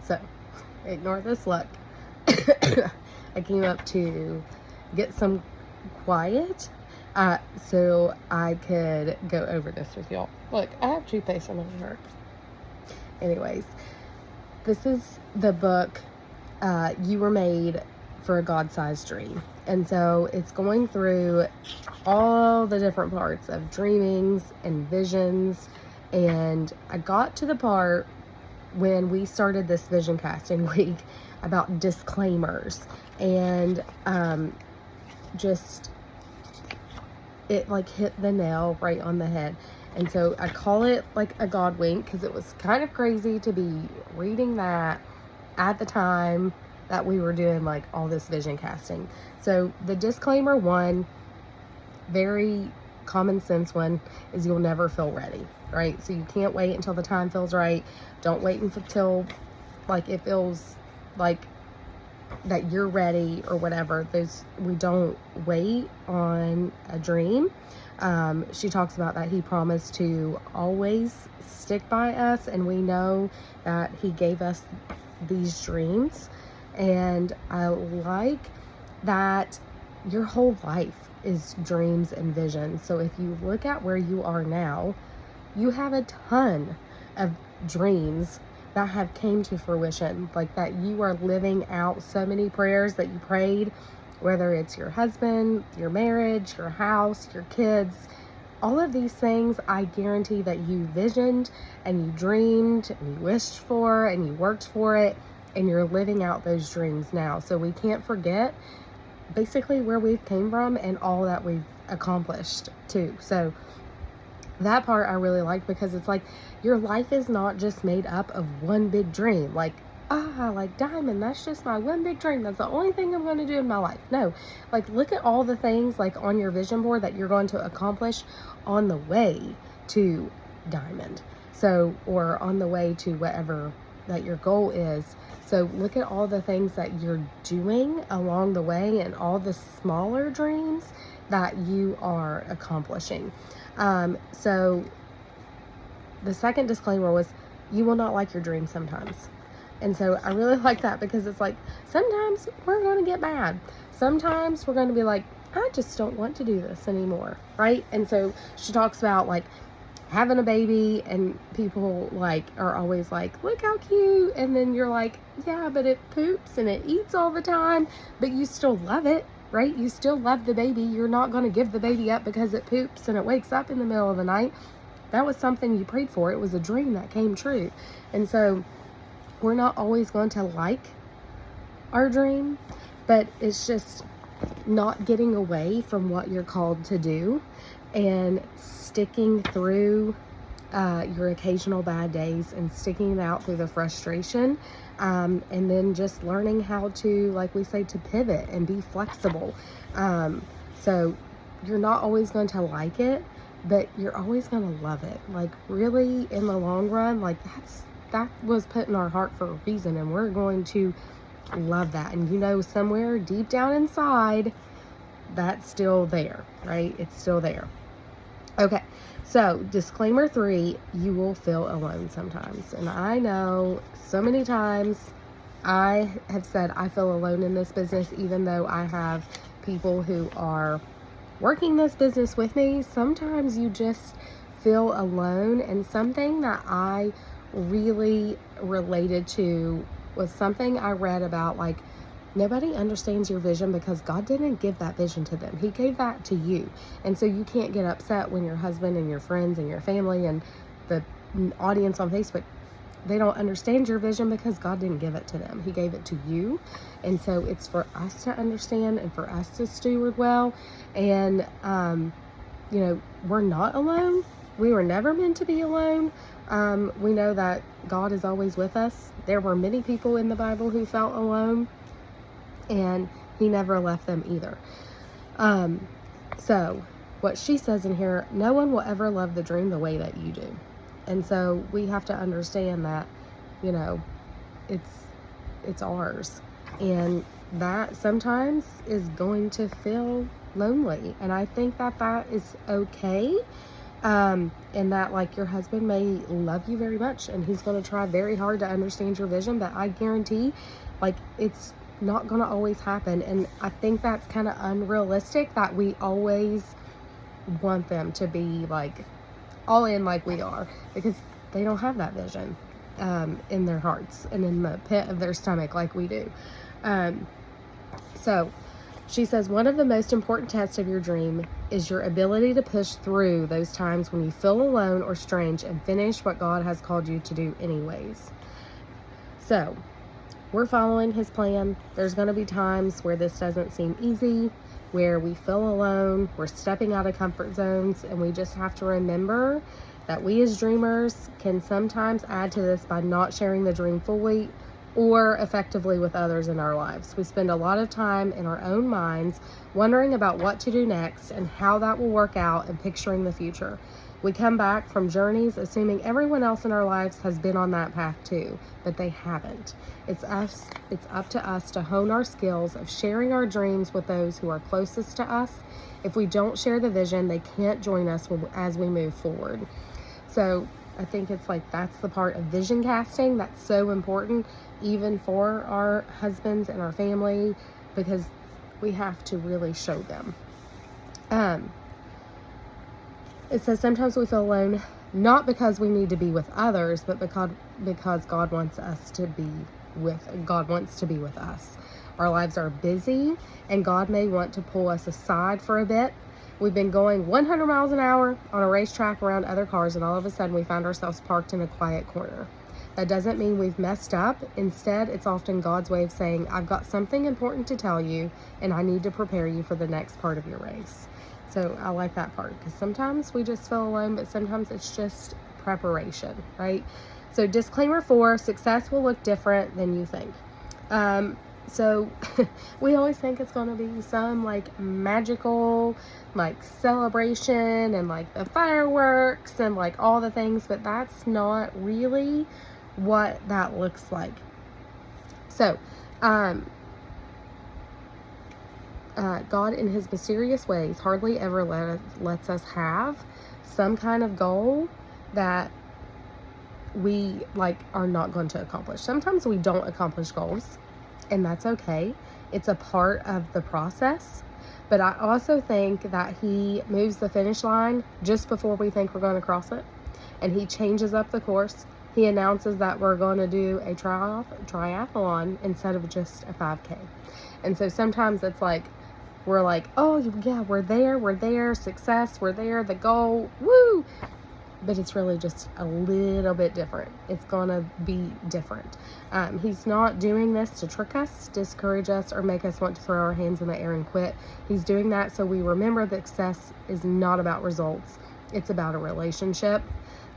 So, ignore this look. I came up to get some quiet so I could go over this with y'all. Look, I have toothpaste on my hair. Anyways, this is the book, You Were Made for a God-Sized Dream. And so it's going through all the different parts of dreamings and visions. And I got to the part when we started this vision casting week about disclaimers, and just it like hit the nail right on the head. And so I call it like a God wink, because it was kind of crazy to be reading that at the time that we were doing like all this vision casting. So the disclaimer one, very common sense one, is you'll never feel ready, right? So you can't wait until the time feels right. Don't wait until like it feels like that you're ready or whatever. We don't wait on a dream. She talks about that he promised to always stick by us, and we know that he gave us these dreams. And I like that your whole life is dreams and visions. So if you look at where you are now, you have a ton of dreams that have came to fruition, like that you are living out so many prayers that you prayed, whether it's your husband, your marriage, your house, your kids, all of these things. I guarantee that you visioned and you dreamed and you wished for and you worked for it, and you're living out those dreams now. So we can't forget basically where we've came from and all that we've accomplished too. So that part I really like, because it's like your life is not just made up of one big dream. Like Diamond, that's just my one big dream. That's the only thing I'm going to do in my life. No, like look at all the things like on your vision board that you're going to accomplish on the way to Diamond. So, or on the way to whatever that your goal is. So look at all the things that you're doing along the way and all the smaller dreams that you are accomplishing. So the second disclaimer was, you will not like your dreams sometimes. And so I really like that, because it's like, sometimes we're going to get mad. Sometimes we're going to be like, I just don't want to do this anymore. Right. And so she talks about like having a baby, and people like are always like, look how cute. And then you're like, yeah, but it poops and it eats all the time, but you still love it. Right? You still love the baby. You're not going to give the baby up because it poops and it wakes up in the middle of the night. That was something you prayed for. It was a dream that came true. And so we're not always going to like our dream, but it's just not getting away from what you're called to do and sticking through your occasional bad days and sticking it out through the frustration, and then just learning how to, like we say, to pivot and be flexible. So you're not always going to like it, but you're always going to love it. Like really, in the long run, like that was put in our heart for a reason, and we're going to love that. And somewhere deep down inside, that's still there, right? It's still there. Okay, so disclaimer 3, you will feel alone sometimes. And I know so many times I have said I feel alone in this business, even though I have people who are working this business with me. Sometimes you just feel alone. And something that I really related to was something I read about, like, nobody understands your vision because God didn't give that vision to them. He gave that to you. And so you can't get upset when your husband and your friends and your family and the audience on Facebook, they don't understand your vision, because God didn't give it to them. He gave it to you. And so it's for us to understand and for us to steward well. And, we're not alone. We were never meant to be alone. We know that God is always with us. There were many people in the Bible who felt alone, and he never left them either. So what she says in here, no one will ever love the dream the way that you do. And so we have to understand that, it's ours. And that sometimes is going to feel lonely. And I think that is okay. And that like your husband may love you very much and he's going to try very hard to understand your vision, but I guarantee like it's not going to always happen. And I think that's kind of unrealistic that we always want them to be like all in like we are, because they don't have that vision in their hearts and in the pit of their stomach like we do. So she says, one of the most important tests of your dream is your ability to push through those times when you feel alone or strange and finish what God has called you to do anyways. So we're following his plan. There's going to be times where this doesn't seem easy, where we feel alone, we're stepping out of comfort zones, and we just have to remember that we as dreamers can sometimes add to this by not sharing the dream fully or effectively with others in our lives. We spend a lot of time in our own minds wondering about what to do next and how that will work out and picturing the future. We come back from journeys assuming everyone else in our lives has been on that path too, but they haven't. It's up to us to hone our skills of sharing our dreams with those who are closest to us. If we don't share the vision, they can't join us as we move forward. So I think it's like that's the part of vision casting that's so important, even for our husbands and our family, because we have to really show them. It says sometimes we feel alone, not because we need to be with others, but because God wants to be with us. Our lives are busy, and God may want to pull us aside for a bit. We've been going 100 miles an hour on a racetrack around other cars, and all of a sudden we find ourselves parked in a quiet corner. That doesn't mean we've messed up. Instead, it's often God's way of saying, I've got something important to tell you, and I need to prepare you for the next part of your race. So I like that part, because sometimes we just feel alone, but sometimes it's just preparation, right? So disclaimer 4, success will look different than you think. So we always think it's going to be some like magical like celebration and like the fireworks and like all the things, but that's not really what that looks like. So God in his mysterious ways hardly ever lets us have some kind of goal that we like are not going to accomplish. Sometimes we don't accomplish goals, and that's okay. It's a part of the process. But I also think that he moves the finish line just before we think we're going to cross it, and he changes up the course. He announces that we're going to do a triathlon instead of just a 5K. And so sometimes it's like we're like, oh yeah, we're there, success, we're there, the goal, woo! But it's really just a little bit different. It's gonna be different. He's not doing this to trick us, discourage us, or make us want to throw our hands in the air and quit. He's doing that so we remember that success is not about results. It's about a relationship.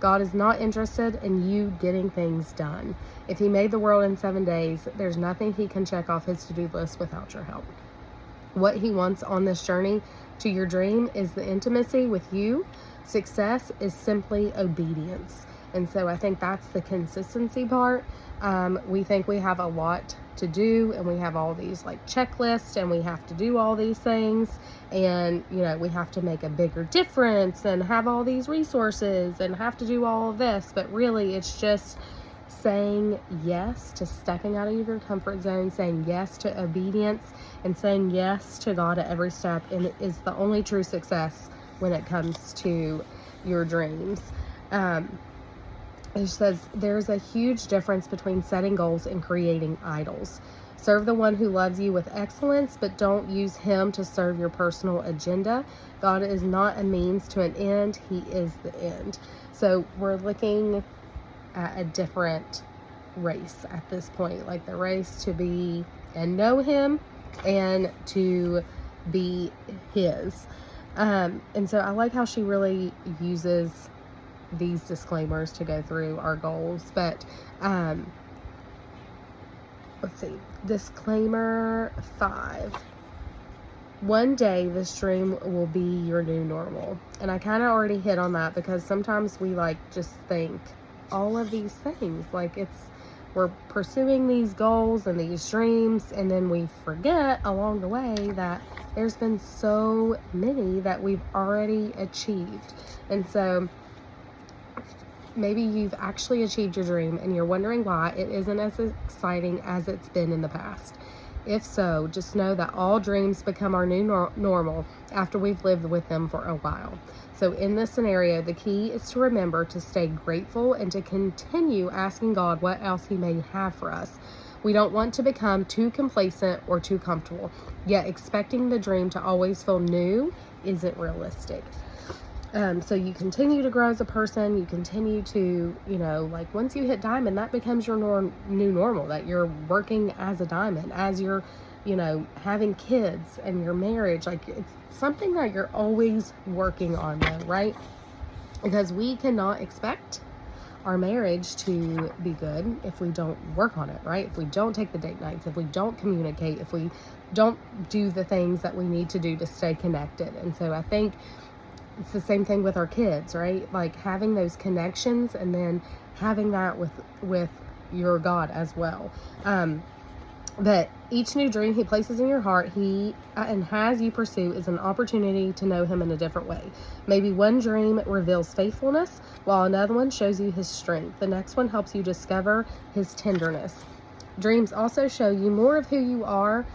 God is not interested in you getting things done. If he made the world in 7 days, there's nothing he can check off his to-do list without your help. What he wants on this journey to your dream is the intimacy with you. Success is simply obedience. And so I think that's the consistency part. We think we have a lot to do, and we have all these like checklists, and we have to do all these things, and we have to make a bigger difference and have all these resources and have to do all of this. But really it's just saying yes to stepping out of your comfort zone, saying yes to obedience, and saying yes to God at every step, and it is the only true success when it comes to your dreams. It says there's a huge difference between setting goals and creating idols. Serve the one who loves you with excellence, but don't use him to serve your personal agenda. God is not a means to an end. He is the end. So we're looking at a different race at this point, like the race to be and know him and to be his. And so I like how she really uses these disclaimers to go through our goals. But let's see, disclaimer 5. One day this dream will be your new normal. And I kind of already hit on that, because sometimes we like just think all of these things like it's we're pursuing these goals and these dreams, and then we forget along the way that there's been so many that we've already achieved. And so maybe you've actually achieved your dream and you're wondering why it isn't as exciting as it's been in the past. If so, just know that all dreams become our new normal after we've lived with them for a while. So in this scenario, the key is to remember to stay grateful and to continue asking God what else He may have for us. We don't want to become too complacent or too comfortable, yet expecting the dream to always feel new isn't realistic. So you continue to grow as a person, you continue to, like once you hit diamond, that becomes your new normal, that you're working as a diamond, as you're, having kids and your marriage. Like it's something that you're always working on though, right? Because we cannot expect our marriage to be good if we don't work on it, right? If we don't take the date nights, if we don't communicate, if we don't do the things that we need to do to stay connected. And so I think it's the same thing with our kids, right? Like having those connections and then having that with your God as well. That each new dream He places in your heart, He and has you pursue, is an opportunity to know Him in a different way. Maybe one dream reveals faithfulness, while another one shows you His strength. The next one helps you discover His tenderness. Dreams also show you more of who you are.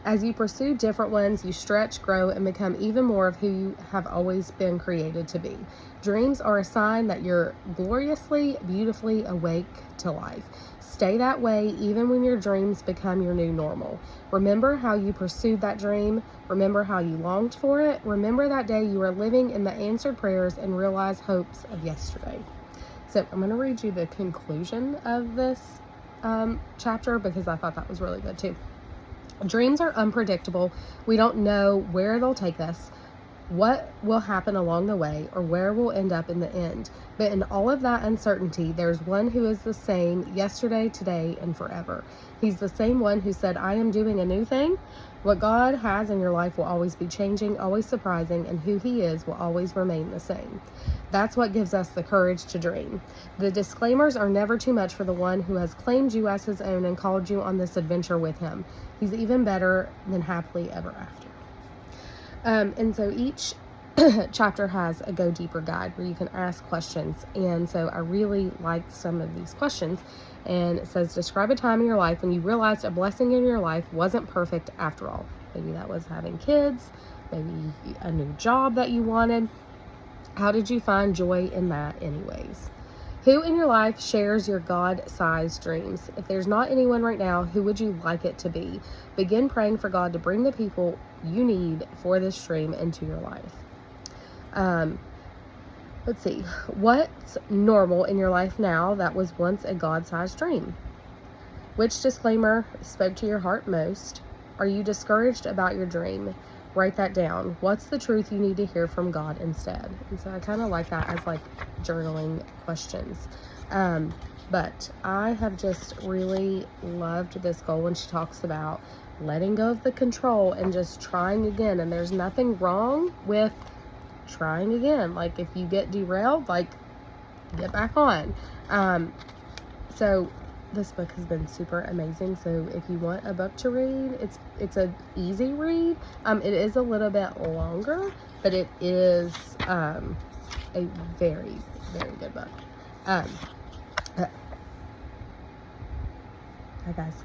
As you pursue different ones, you stretch, grow, and become even more of who you have always been created to be. Dreams are a sign that you're gloriously, beautifully awake to life. Stay that way even when your dreams become your new normal. Remember how you pursued that dream. Remember how you longed for it. Remember that day you were living in the answered prayers and realized hopes of yesterday. So I'm going to read you the conclusion of this chapter because I thought that was really good too. Dreams are unpredictable. We don't know where they'll take us, what will happen along the way, or where we'll end up in the end. But in all of that uncertainty, there's one who is the same yesterday, today, and forever. He's the same one who said, I am doing a new thing. What God has in your life will always be changing, always surprising, and who He is will always remain the same. That's what gives us the courage to dream. The disclaimers are never too much for the one who has claimed you as His own and called you on this adventure with Him. He's even better than happily ever after. And so each chapter has a go deeper guide where you can ask questions. And so I really liked some of these questions. And it says, describe a time in your life when you realized a blessing in your life wasn't perfect after all. Maybe that was having kids, maybe a new job that you wanted. How did you find joy in that anyways? Who in your life shares your God-sized dreams? If there's not anyone right now, who would you like it to be? Begin praying for God to bring the people you need for this dream into your life. Let's see. What's normal in your life now that was once a God-sized dream? Which disclaimer spoke to your heart most? Are you discouraged about your dream? Write that down. What's the truth you need to hear from God instead? And so I kind of like that as like journaling questions. But I have just really loved this goal when she talks about letting go of the control and just trying again. And there's nothing wrong with trying again. Like if you get derailed, like get back on. So this book has been super amazing. So if you want a book to read, it's an easy read. It is a little bit longer, but it is a very, very good book. Hi guys.